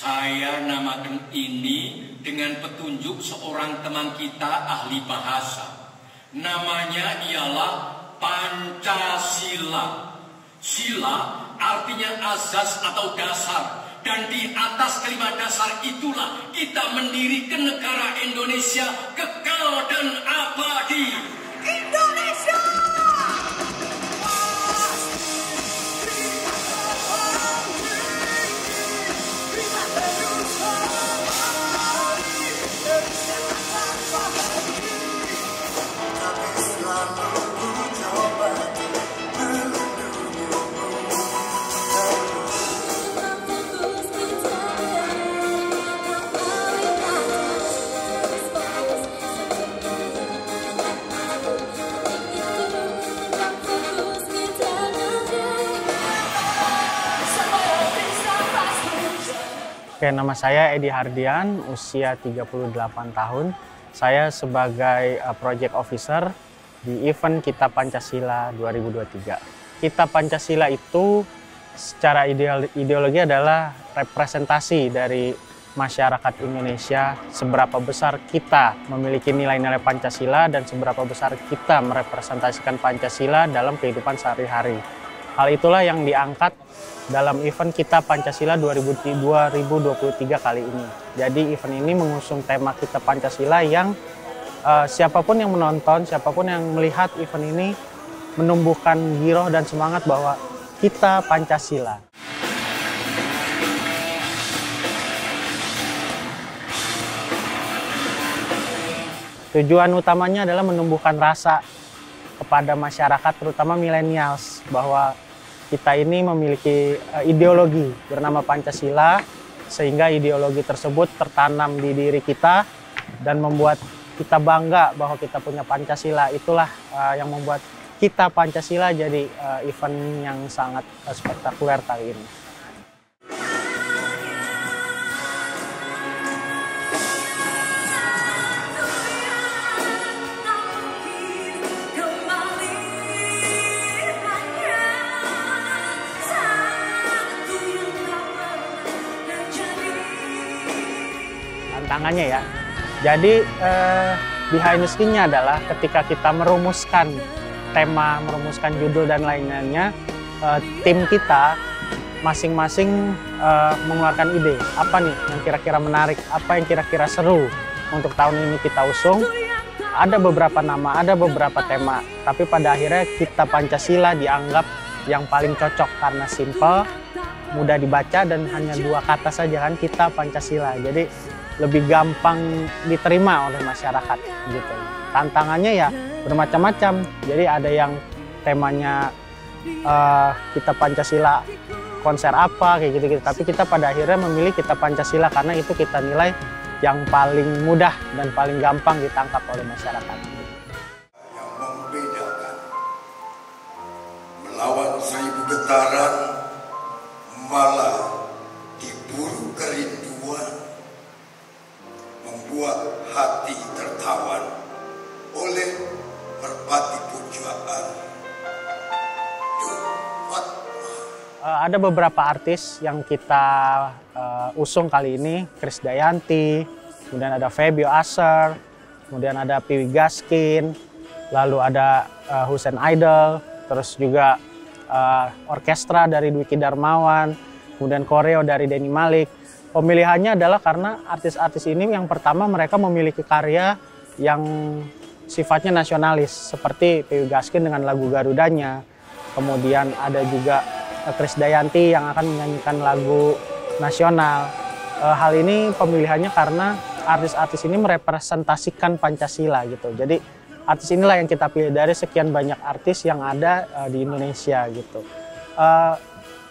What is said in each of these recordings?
Saya namakan ini dengan petunjuk seorang teman kita ahli bahasa. Namanya ialah Pancasila. Sila artinya azas atau dasar. Dan di atas kelima dasar itulah kita mendirikan negara Indonesia kekal dan abadi. Indonesia! Oke, nama saya Edi Hardian, usia 38 tahun. Saya sebagai Project Officer di event Kita Pancasila 2023. Kita Pancasila itu secara ideologi adalah representasi dari masyarakat Indonesia, seberapa besar kita memiliki nilai-nilai Pancasila dan seberapa besar kita merepresentasikan Pancasila dalam kehidupan sehari-hari. Hal itulah yang diangkat dalam event Kita Pancasila 2023 kali ini. Jadi event ini mengusung tema Kita Pancasila yang siapapun yang menonton, siapapun yang melihat event ini menumbuhkan giroh dan semangat bahwa kita Pancasila. Tujuan utamanya adalah menumbuhkan rasa kepada masyarakat, terutama milenials, bahwa kita ini memiliki ideologi bernama Pancasila, sehingga ideologi tersebut tertanam di diri kita dan membuat kita bangga bahwa kita punya Pancasila. Itulah yang membuat Kita Pancasila jadi event yang sangat spektakuler kali ini. Tantangannya ya, jadi behind the scene-nya adalah ketika kita merumuskan tema, merumuskan judul dan lain-lainnya, tim kita masing-masing mengeluarkan ide apa nih yang kira-kira menarik, apa yang kira-kira seru untuk tahun ini kita usung. Ada beberapa nama, ada beberapa tema, tapi pada akhirnya Kita Pancasila dianggap yang paling cocok karena simple, mudah dibaca dan hanya 2 kata saja kan, Kita Pancasila. Jadi lebih gampang diterima oleh masyarakat gitu. Tantangannya ya bermacam-macam. Jadi ada yang temanya Kita Pancasila konser apa kayak gitu-gitu. Tapi kita pada akhirnya memilih Kita Pancasila karena itu kita nilai yang paling mudah dan paling gampang ditangkap oleh masyarakat. Yang membedakan melawan 1000 getaran malah diburu kerinduan, membuat hati tertawan oleh merpati pujaan. Ada beberapa artis yang kita usung kali ini, Krisdayanti, kemudian ada Febio Aser, kemudian ada Piwi Gaskin, lalu ada Hussein Idol, terus juga orkestra dari Dwiki Darmawan, kemudian koreo dari Denny Malik. Pemilihannya adalah karena artis-artis ini yang pertama mereka memiliki karya yang sifatnya nasionalis, seperti Piwi Gaskin dengan lagu Garudanya, kemudian ada juga Krisdayanti yang akan menyanyikan lagu nasional. Hal ini pemilihannya karena artis-artis ini merepresentasikan Pancasila gitu. Jadi artis inilah yang kita pilih dari sekian banyak artis yang ada di Indonesia gitu.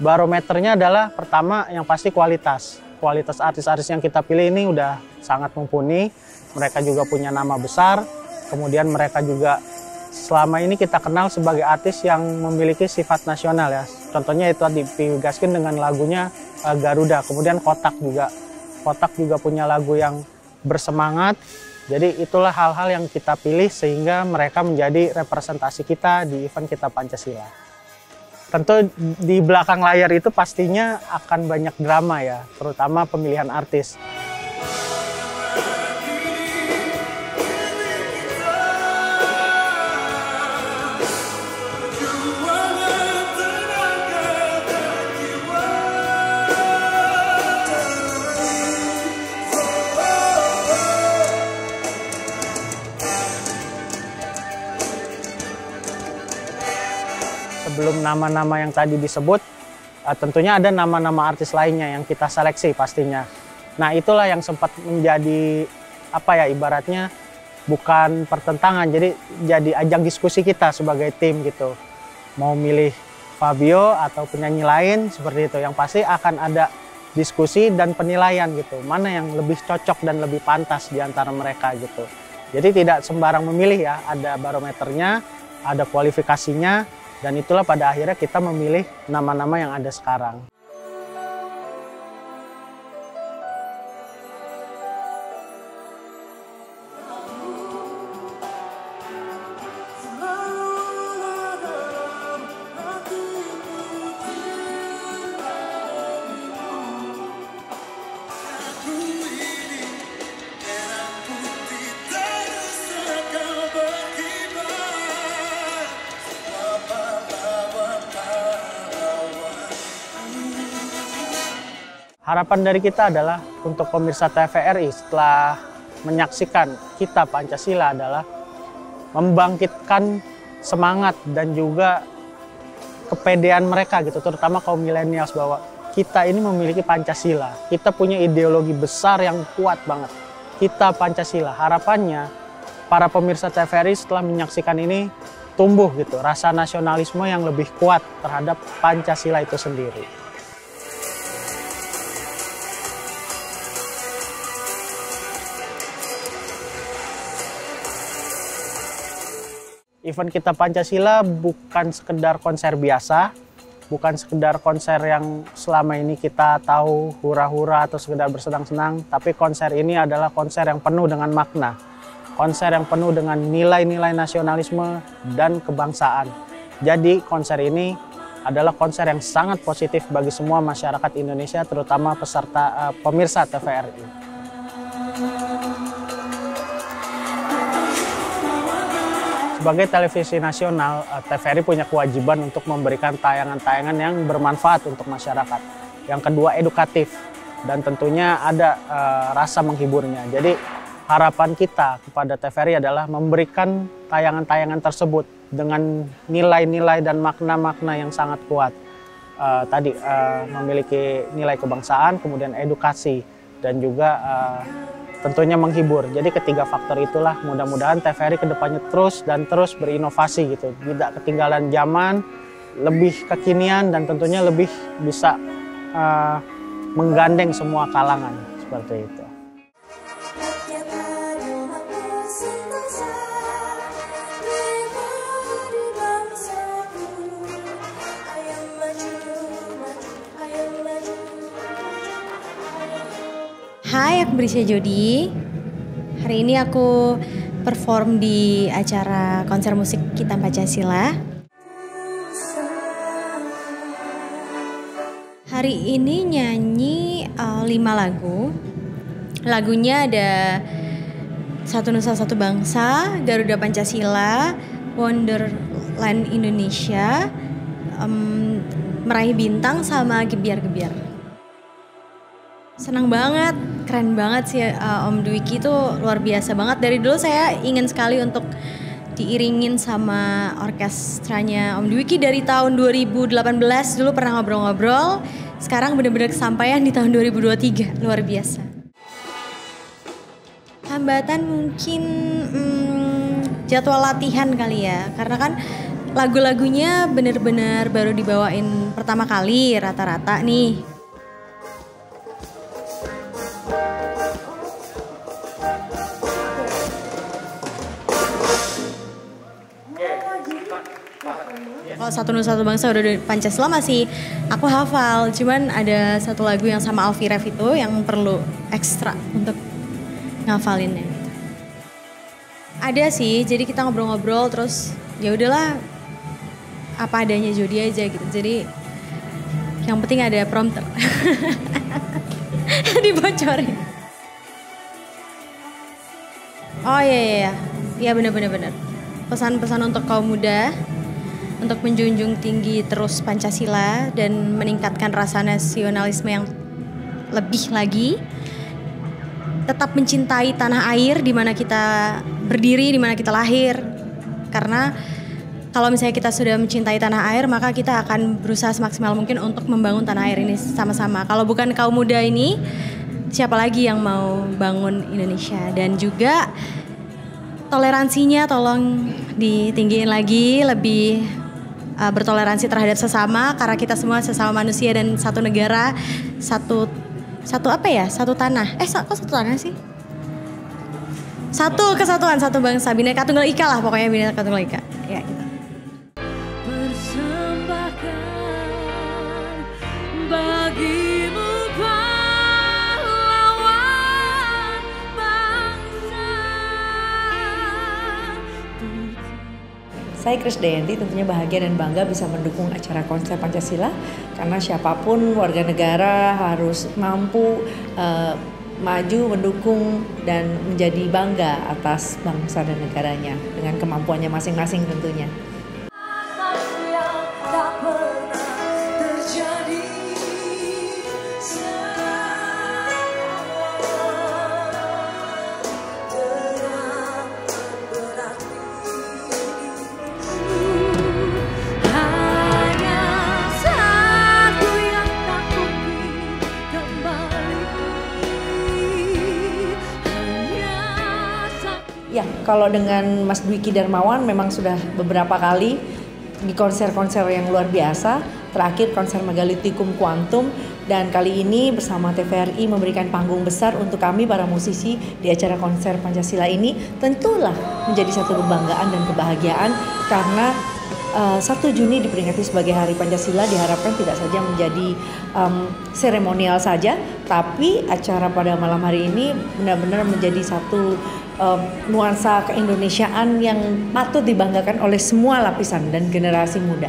Barometernya adalah pertama yang pasti kualitas. Kualitas artis-artis yang kita pilih ini udah sangat mumpuni. Mereka juga punya nama besar. Kemudian mereka juga selama ini kita kenal sebagai artis yang memiliki sifat nasional ya. Contohnya itu di Piwi Gaskin dengan lagunya Garuda. Kemudian Kotak juga punya lagu yang bersemangat. Jadi itulah hal-hal yang kita pilih sehingga mereka menjadi representasi kita di event Kita Pancasila. tentu di belakang layar itu pastinya akan banyak drama ya, terutama pemilihan artis. Sebelum nama-nama yang tadi disebut, tentunya ada nama-nama artis lainnya yang kita seleksi pastinya. Nah, itulah yang sempat menjadi ibaratnya bukan pertentangan, jadi ajang diskusi kita sebagai tim gitu. Mau milih Fabio atau penyanyi lain seperti itu, yang pasti akan ada diskusi dan penilaian gitu. Mana yang lebih cocok dan lebih pantas di antara mereka gitu. Jadi tidak sembarang memilih ya, ada barometernya, ada kualifikasinya. Dan itulah pada akhirnya kita memilih nama-nama yang ada sekarang. Harapan dari kita adalah untuk pemirsa TVRI setelah menyaksikan Kita Pancasila adalah membangkitkan semangat dan juga kepedean mereka gitu, terutama kaum milenials, bahwa kita ini memiliki Pancasila. Kita punya ideologi besar yang kuat banget. Kita Pancasila. Harapannya para pemirsa TVRI setelah menyaksikan ini tumbuh gitu, rasa nasionalisme yang lebih kuat terhadap Pancasila itu sendiri. Event Kita Pancasila bukan sekedar konser biasa, bukan sekedar konser yang selama ini kita tahu hura-hura atau sekedar bersenang-senang, tapi konser ini adalah konser yang penuh dengan makna, konser yang penuh dengan nilai-nilai nasionalisme dan kebangsaan. Jadi konser ini adalah konser yang sangat positif bagi semua masyarakat Indonesia, terutama pemirsa TVRI. Sebagai televisi nasional, TVRI punya kewajiban untuk memberikan tayangan-tayangan yang bermanfaat untuk masyarakat. Yang kedua, edukatif, dan tentunya ada rasa menghiburnya. Jadi harapan kita kepada TVRI adalah memberikan tayangan-tayangan tersebut dengan nilai-nilai dan makna-makna yang sangat kuat. Memiliki nilai kebangsaan, kemudian edukasi, dan juga tentunya menghibur. Jadi ketiga faktor itulah mudah-mudahan TVRI kedepannya terus berinovasi gitu. Tidak ketinggalan zaman, lebih kekinian, dan tentunya lebih bisa menggandeng semua kalangan seperti itu. Hai, aku Brisya Jody. Hari ini aku perform di acara konser musik Kita Pancasila. Hari ini nyanyi 5 lagu. Lagunya ada Satu Nusa Satu Bangsa, Garuda Pancasila, Wonderland Indonesia, Meraih Bintang, sama Gebiar-Gebiar. Senang banget, keren banget sih Om Dwiki itu luar biasa banget. Dari dulu saya ingin sekali untuk diiringin sama orkestranya Om Dwiki dari tahun 2018 dulu pernah ngobrol-ngobrol. Sekarang benar-benar kesampaian di tahun 2023, luar biasa. Hambatan mungkin jadwal latihan kali ya, karena kan lagu-lagunya benar-benar baru dibawain pertama kali rata-rata nih. Kalau Satu Nusa Satu Bangsa udah Pancasila masih aku hafal, cuman ada satu lagu yang sama Alfie Rev itu yang perlu ekstra untuk ngafalinnya. Ada sih, jadi kita ngobrol-ngobrol terus ya udahlah apa adanya Jody aja gitu. Jadi yang penting ada prompter. Dibocorin. Oh iya. Iya benar. Pesan-pesan untuk kaum muda untuk menjunjung tinggi terus Pancasila dan meningkatkan rasa nasionalisme yang lebih lagi. Tetap mencintai tanah air di mana kita berdiri, di mana kita lahir. Karena kalau misalnya kita sudah mencintai tanah air, maka kita akan berusaha semaksimal mungkin untuk membangun tanah air ini sama-sama. Kalau bukan kaum muda ini, siapa lagi yang mau bangun Indonesia? Dan juga toleransinya tolong ditinggiin lagi, lebih bertoleransi terhadap sesama, karena kita semua sesama manusia dan satu negara, satu tanah. Kok satu tanah sih? Satu kesatuan, satu bangsa, Bhinneka Tunggal Ika lah pokoknya, Bhinneka Tunggal Ika. Ya gitu. Persembahkan bagimu pahlawan bangsa. Saya Krisdayanti tentunya bahagia dan bangga bisa mendukung acara konser Pancasila karena siapapun warga negara harus mampu maju, mendukung dan menjadi bangga atas bangsa dan negaranya dengan kemampuannya masing-masing tentunya. Ya, kalau dengan Mas Dwiki Darmawan memang sudah beberapa kali di konser-konser yang luar biasa. Terakhir konser Megalithicum Quantum, dan kali ini bersama TVRI memberikan panggung besar untuk kami para musisi di acara konser Pancasila ini. Tentulah menjadi satu kebanggaan dan kebahagiaan karena 1 Juni diperingati sebagai Hari Pancasila diharapkan tidak saja menjadi seremonial saja, tapi acara pada malam hari ini benar-benar menjadi satu nuansa keindonesiaan yang patut dibanggakan oleh semua lapisan dan generasi muda.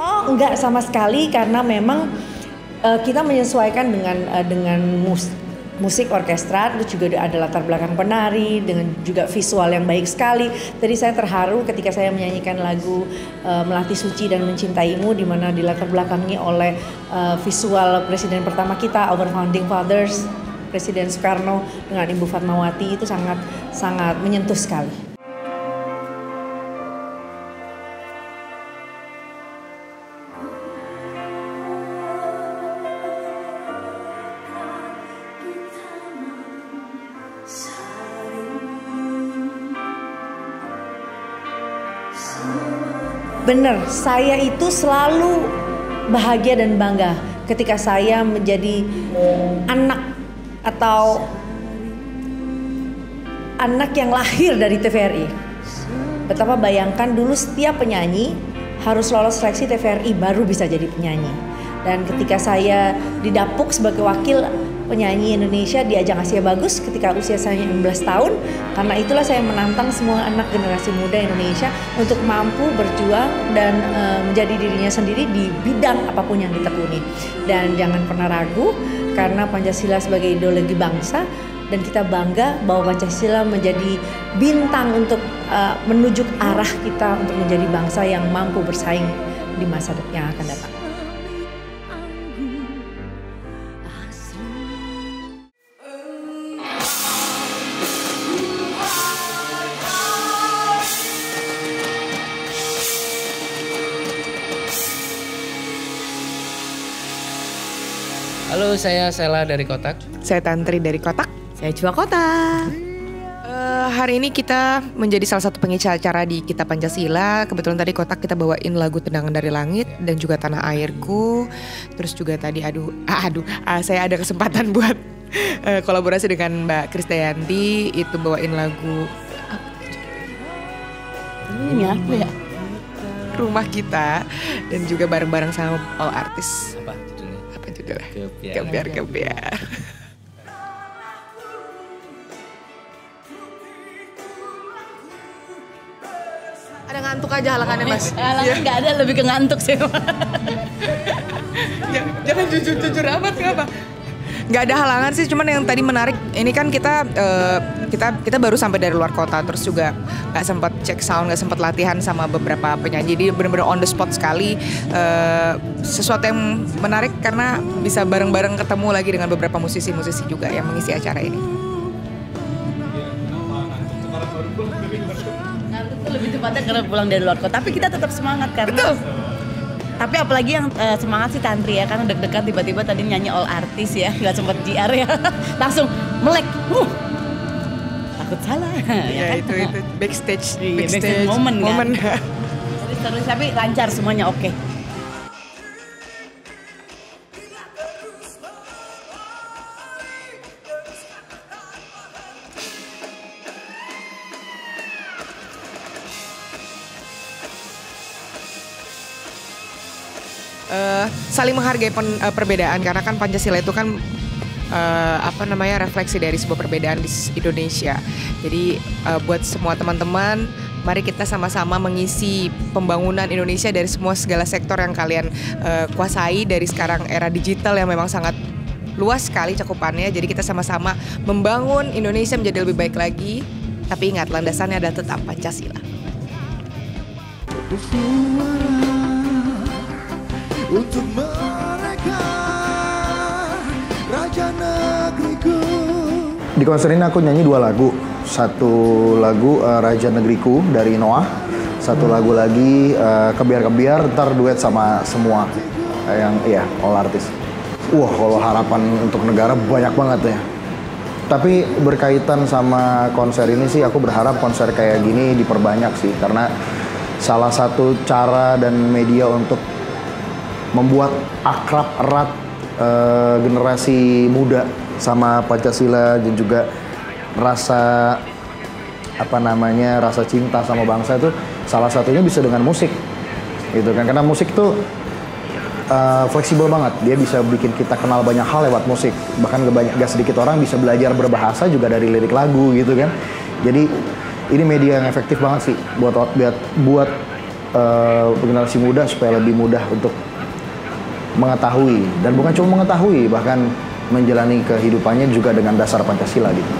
Oh, enggak sama sekali karena memang kita menyesuaikan dengan musik orkestra, itu juga ada latar belakang penari dengan juga visual yang baik sekali. Tadi saya terharu ketika saya menyanyikan lagu Melati Suci dan Mencintaimu di mana dilatar belakangi oleh visual presiden pertama kita, our founding fathers, Presiden Soekarno dengan Ibu Fatmawati. Itu sangat menyentuh sekali. Benar, saya itu selalu bahagia dan bangga ketika saya menjadi anak atau anak yang lahir dari TVRI. Betapa bayangkan dulu setiap penyanyi harus lolos seleksi TVRI baru bisa jadi penyanyi. Dan ketika saya didapuk sebagai wakil penyanyi Indonesia di ajang Asia Bagus ketika usia saya 16 tahun, karena itulah saya menantang semua anak generasi muda Indonesia untuk mampu berjuang dan menjadi dirinya sendiri di bidang apapun yang ditekuni. Dan jangan pernah ragu karena Pancasila sebagai ideologi bangsa, dan kita bangga bahwa Pancasila menjadi bintang untuk menunjuk arah kita untuk menjadi bangsa yang mampu bersaing di masa yang akan datang. Halo, saya Sela dari Kotak. Saya Tantri dari Kotak. Saya Cua Kotak. Hari ini kita menjadi salah satu pengisi acara di Kita Pancasila. Kebetulan tadi Kotak kita bawain lagu Tendangan dari Langit dan juga Tanah Airku. Terus juga tadi saya ada kesempatan buat kolaborasi dengan Mbak Krisdayanti, itu bawain lagu Ini aku ya. Rumah Kita, dan juga bareng-bareng sama all artis. Apa judulnya? Apa judulnya? Kebiar. Ada ngantuk aja halangannya Mas. Halangan nggak ada, lebih ke ngantuk sih. Jangan jujur amat, kenapa? Nggak ada halangan sih, cuman yang tadi menarik ini kan kita baru sampai dari luar kota, terus juga nggak sempat cek sound, nggak sempat latihan sama beberapa penyanyi, jadi benar-benar on the spot sekali. Sesuatu yang menarik karena bisa bareng-bareng ketemu lagi dengan beberapa musisi-musisi juga yang mengisi acara ini. Ngantuk tuh lebih tepatnya karena pulang dari luar kota, tapi kita tetap semangat karena. Betul. Tapi apalagi yang semangat sih Tantri ya, karena deg-degan tiba-tiba tadi nyanyi all artis ya, nggak sempet JR ya, langsung melek, takut salah. Ya, kan? itu backstage momen kan. momen. Terus tapi lancar semuanya, oke. Saling menghargai perbedaan, karena kan Pancasila itu kan refleksi dari sebuah perbedaan di Indonesia. Jadi buat semua teman-teman, mari kita sama-sama mengisi pembangunan Indonesia dari segala sektor yang kalian kuasai, dari sekarang era digital yang memang sangat luas sekali cakupannya. Jadi kita sama-sama membangun Indonesia menjadi lebih baik lagi. Tapi ingat, landasannya adalah tetap Pancasila. Untuk mereka Raja Negeriku. Di konser ini aku nyanyi 2 lagu. Satu lagu Raja Negeriku dari Noah. Satu lagu lagi Kebiar-kebiar, ntar duet sama semua yang all artis. Wah, kalau harapan untuk negara banyak banget ya. Tapi berkaitan sama konser ini sih, aku berharap konser kayak gini diperbanyak sih, karena salah satu cara dan media untuk membuat akrab erat generasi muda sama Pancasila, dan juga rasa rasa cinta sama bangsa itu salah satunya bisa dengan musik gitu kan, karena musik tuh fleksibel banget, dia bisa bikin kita kenal banyak hal lewat musik, bahkan gak sedikit orang bisa belajar berbahasa juga dari lirik lagu gitu kan. Jadi ini media yang efektif banget sih buat generasi muda supaya lebih mudah untuk mengetahui, dan bukan cuma mengetahui, bahkan menjalani kehidupannya juga dengan dasar Pancasila gitu.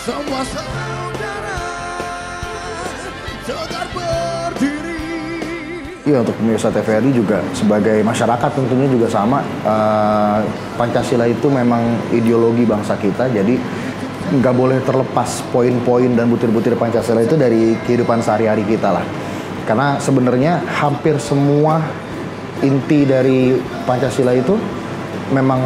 Semua saudara tegar berdiri. Iya, untuk pemirsa TVRI juga sebagai masyarakat tentunya juga sama. Pancasila itu memang ideologi bangsa kita, jadi nggak boleh terlepas poin-poin dan butir-butir Pancasila itu dari kehidupan sehari-hari kita lah. Karena sebenarnya hampir semua inti dari Pancasila itu memang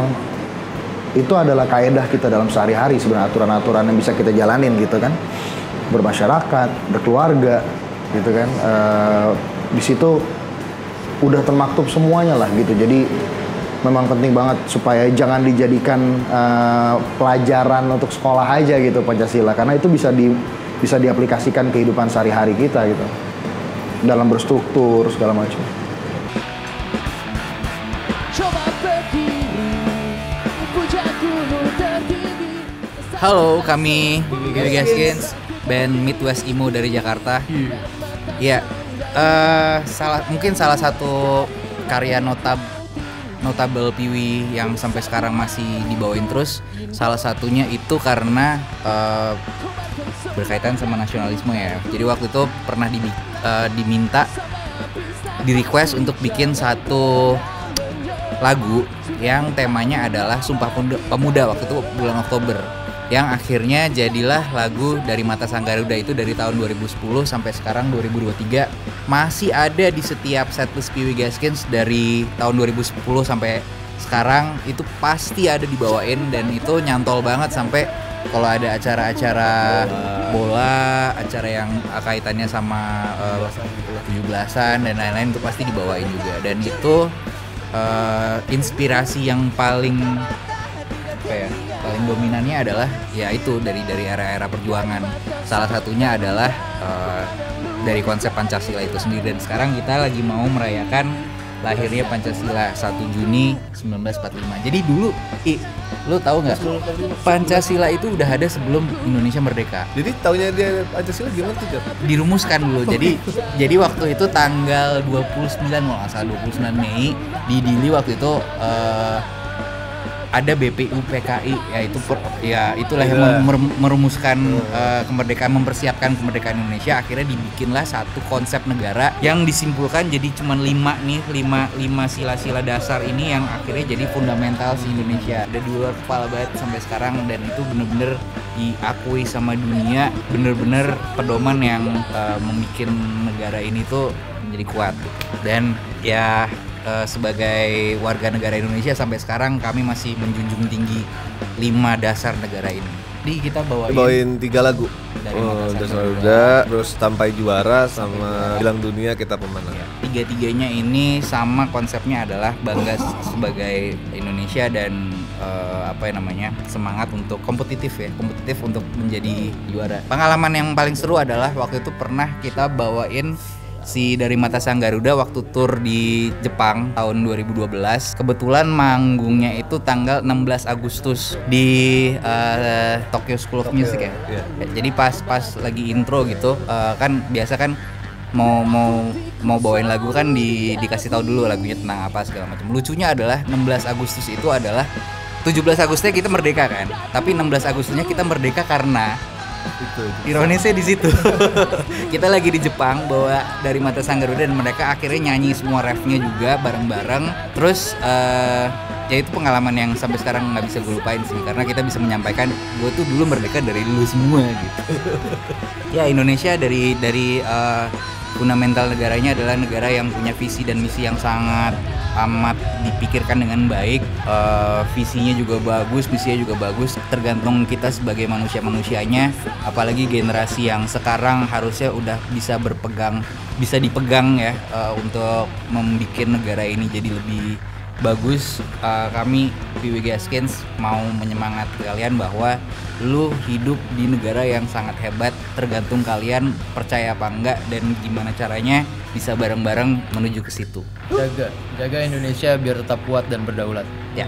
itu adalah kaedah kita dalam sehari-hari, sebenarnya aturan-aturan yang bisa kita jalanin gitu kan, bermasyarakat, berkeluarga gitu kan. Di situ udah termaktub semuanya lah gitu. Jadi memang penting banget supaya jangan dijadikan pelajaran untuk sekolah aja gitu Pancasila, karena itu bisa diaplikasikan kehidupan sehari-hari kita gitu, dalam berstruktur segala macam. Halo, kami Bibi Gaskins, band Midwest Emo dari Jakarta. Iya, mungkin salah satu karya notable Piwi yang sampai sekarang masih dibawain terus. Salah satunya itu karena berkaitan sama nasionalisme ya. Jadi waktu itu pernah diminta, di request untuk bikin satu lagu yang temanya adalah Sumpah Pemuda waktu itu bulan Oktober, yang akhirnya jadilah lagu Dari Mata Sang Garuda itu dari tahun 2010 sampai sekarang 2023 masih ada di setiap setlist Piwi Gaskins dari tahun 2010 sampai sekarang, itu pasti ada dibawain, dan itu nyantol banget sampai kalau ada acara-acara bola, acara yang kaitannya sama 17-an dan lain-lain itu pasti dibawain juga. Dan itu inspirasi yang paling dominannya adalah ya itu dari era-era perjuangan. Salah satunya adalah dari konsep Pancasila itu sendiri. Dan sekarang kita lagi mau merayakan lahirnya Pancasila 1 Juni 1945. Jadi dulu, lo tahu nggak? Pancasila itu udah ada sebelum Indonesia merdeka. Jadi taunya dia Pancasila gimana tuh? Dirumuskan dulu. Jadi waktu itu tanggal 29 kalau nggak salah 29 Mei di Dili waktu itu ada BPU PKI, itulah yang merumuskan kemerdekaan, mempersiapkan kemerdekaan Indonesia. Akhirnya dibikinlah satu konsep negara yang disimpulkan jadi cuma 5 sila-sila dasar ini yang akhirnya jadi fundamental si Indonesia. Ada di luar kepala banget sampai sekarang, dan itu bener-bener diakui sama dunia, bener-bener pedoman yang membuat negara ini tuh menjadi kuat. Dan ya sebagai warga negara Indonesia sampai sekarang kami masih menjunjung tinggi 5 dasar negara ini. Jadi kita bawain 3 lagu dari Dasar Garuda, terus Sampai Juara, sama Bilang Dunia Kita Pemenang. Tiga-tiganya ini sama konsepnya adalah bangga sebagai Indonesia dan semangat untuk kompetitif untuk menjadi juara. Pengalaman yang paling seru adalah waktu itu pernah kita bawain Dari Mata Sang Garuda waktu tur di Jepang tahun 2012. Kebetulan manggungnya itu tanggal 16 Agustus di Tokyo School of Music ya. Jadi pas lagi intro gitu, kan biasa kan mau bawain lagu kan dikasih tahu dulu lagunya tentang apa segala macam. Lucunya adalah 16 Agustus itu adalah 17 Agustusnya kita merdeka kan, tapi 16 Agustusnya kita merdeka karena ironisnya di situ. Kita lagi di Jepang bawa Dari Mata Sang Garuda dan mereka akhirnya nyanyi semua refnya juga bareng-bareng. Terus ya itu pengalaman yang sampai sekarang nggak bisa gue lupain sih, karena kita bisa menyampaikan gue tuh dulu merdeka dari lu semua gitu. Ya Indonesia dari fundamental negaranya adalah negara yang punya visi dan misi yang sangat amat dipikirkan dengan baik. Visinya juga bagus, misinya juga bagus. Tergantung kita sebagai manusianya, apalagi generasi yang sekarang harusnya udah bisa dipegang ya, untuk membuat negara ini jadi lebih bagus. Kami PWG Askins mau menyemangati kalian bahwa lu hidup di negara yang sangat hebat, tergantung kalian percaya apa enggak dan gimana caranya bisa bareng-bareng menuju ke situ. Jaga Indonesia biar tetap kuat dan berdaulat. Ya.